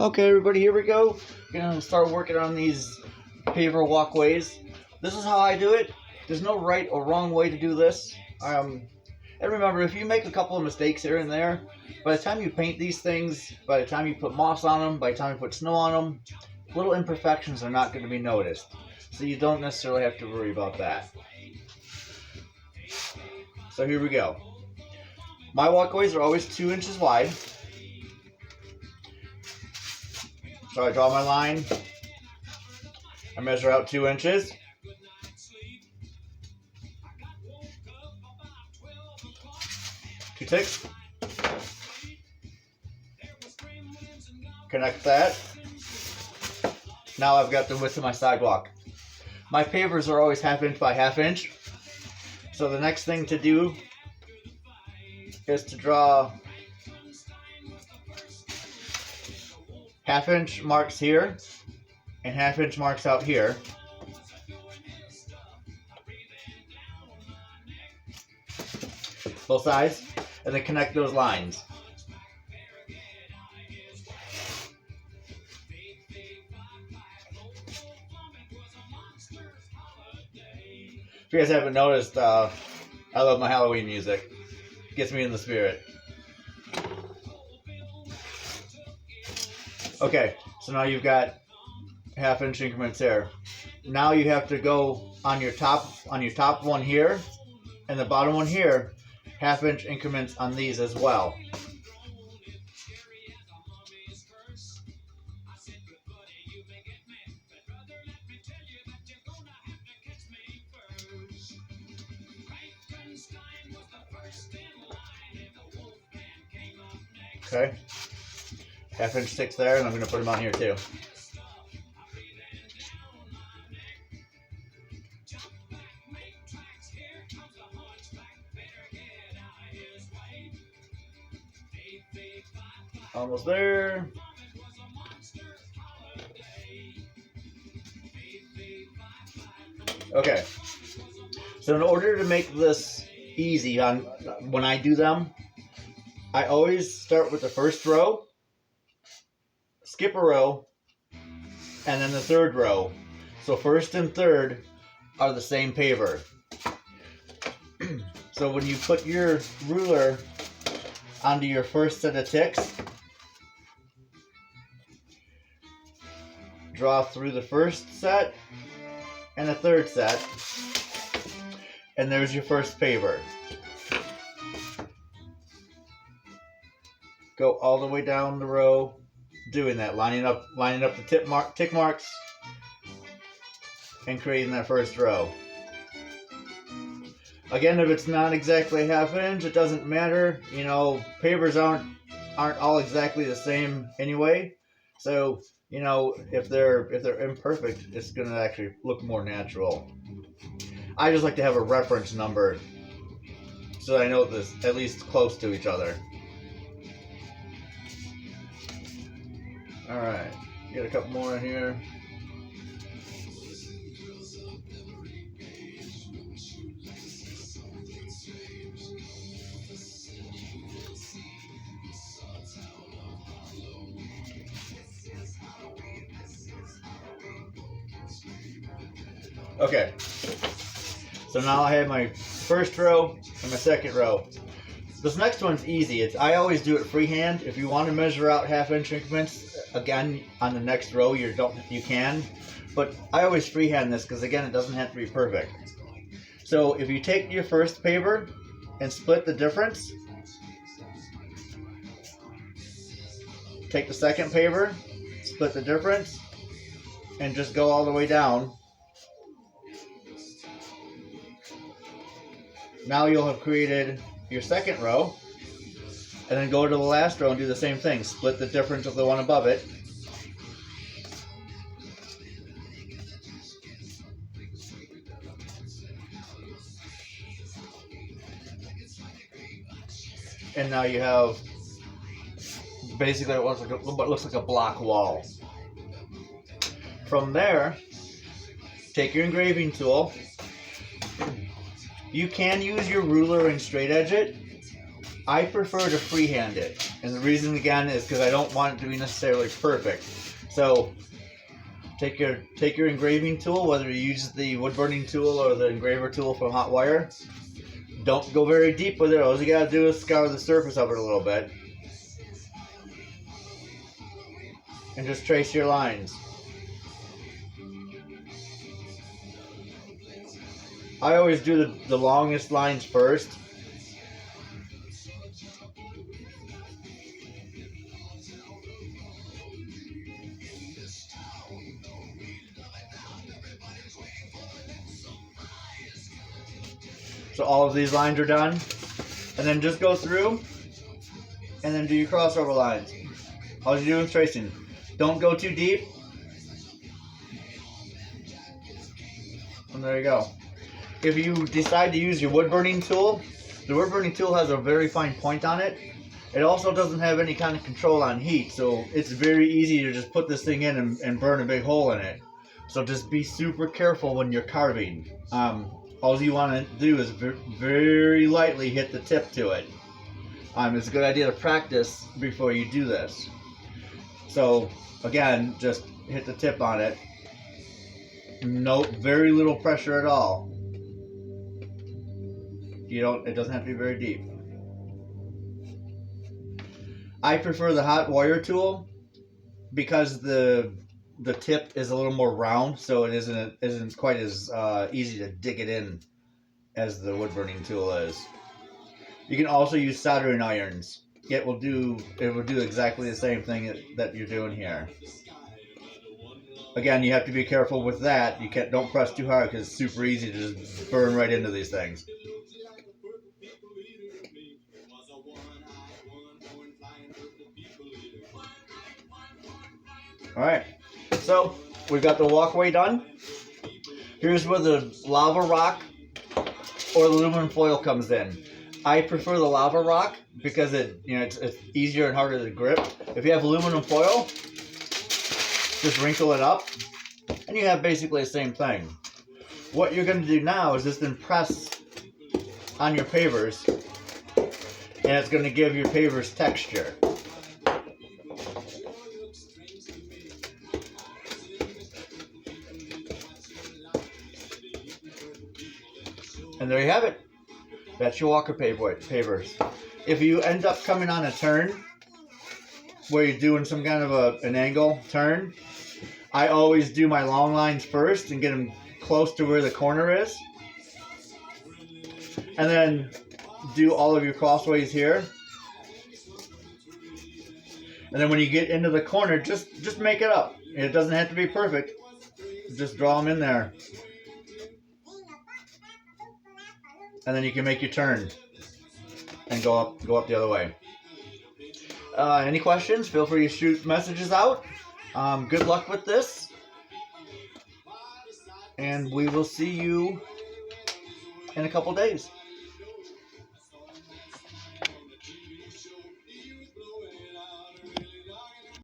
Okay, everybody, here we go. We're gonna start working on these paver walkways. This is how I do it. There's no right or wrong way to do this. And remember, if you make a couple of mistakes here and there, by the time you paint these things, by the time you put moss on them, by the time you put snow on them, little imperfections are not going to be noticed. So you don't necessarily have to worry about that. So here we go. My walkways are always 2 inches wide. So I draw my line. I measure out 2 inches. Two ticks. Connect that. Now I've got the width of my sidewalk. My pavers are always 1/2 inch by 1/2 inch. So the next thing to do is to draw 1/2 inch marks here and 1/2 inch marks out here. Both sides, and then connect those lines. If you guys haven't noticed, I love my Halloween music. It gets me in the spirit. Okay, so now you've got 1/2 inch increments there. Now you have to go on your top one here and the bottom one here, 1/2 inch increments on these as well. Okay, 1/2 inch sticks there, and I'm going to put them on here too. Almost there. Okay, so in order to make this easy when I do them, I always start with the first row, skip a row, and then the third row. So first and third are the same paver. So when you put your ruler onto your first set of ticks, draw through the first set and the third set, and there's your first paver. Go all the way down the row, doing that, lining up the tick marks, and creating that first row. Again, if it's not exactly 1/2 inch, it doesn't matter. You know, pavers aren't all exactly the same anyway. So, you know, if they're imperfect, it's gonna actually look more natural. I just like to have a reference number so I know this at least close to each other. Alright, get a couple more in here. Okay, so now I have my first row and my second row. This next one's easy. I always do it freehand. If you want to measure out 1/2 inch increments, again, on the next row, you can. But I always freehand this because, again, it doesn't have to be perfect. So if you take your first paver and split the difference, take the second paver, split the difference, and just go all the way down. Now you'll have created your second row, and then go to the last row and do the same thing. Split the difference of the one above it. And now you have basically what looks like a block wall. From there, take your engraving tool. You can use your ruler and straight edge it. I prefer to freehand it. And the reason again is because I don't want it to be necessarily perfect. So take your engraving tool, whether you use the wood burning tool or the engraver tool from Hot Wire. Don't go very deep with it. All you gotta do is scour the surface of it a little bit. And just trace your lines. I always do the longest lines first. So all of these lines are done. And then just go through and then do your crossover lines. All you're doing is tracing. Don't go too deep. And there you go. If you decide to use your wood burning tool, the wood burning tool has a very fine point on it. It also doesn't have any kind of control on heat, so it's very easy to just put this thing in and burn a big hole in it. So just be super careful when you're carving. All you want to do is very lightly hit the tip to it. It's a good idea to practice before you do this. So again, just hit the tip on it. Very little pressure at all. It doesn't have to be very deep. I prefer the Hot Wire tool because the tip is a little more round, so it isn't quite as easy to dig it in as the wood burning tool is. You can also use soldering irons. It will do exactly the same thing that you're doing here. Again, you have to be careful with that. Don't press too hard because it's super easy to just burn right into these things. Alright, so we've got the walkway done. Here's where the lava rock or the aluminum foil comes in. I prefer the lava rock because it's easier and harder to grip. If you have aluminum foil, just wrinkle it up and you have basically the same thing. What you're going to do now is just then press on your pavers and it's going to give your pavers texture. And there you have it. That's your walker pavers. If you end up coming on a turn where you're doing some kind of an angle turn, I always do my long lines first and get them close to where the corner is. And then do all of your crossways here. And then when you get into the corner, just make it up. It doesn't have to be perfect. Just draw them in there. And then you can make your turn and go up the other way. Any questions? Feel free to shoot messages out. Good luck with this. And we will see you in a couple days.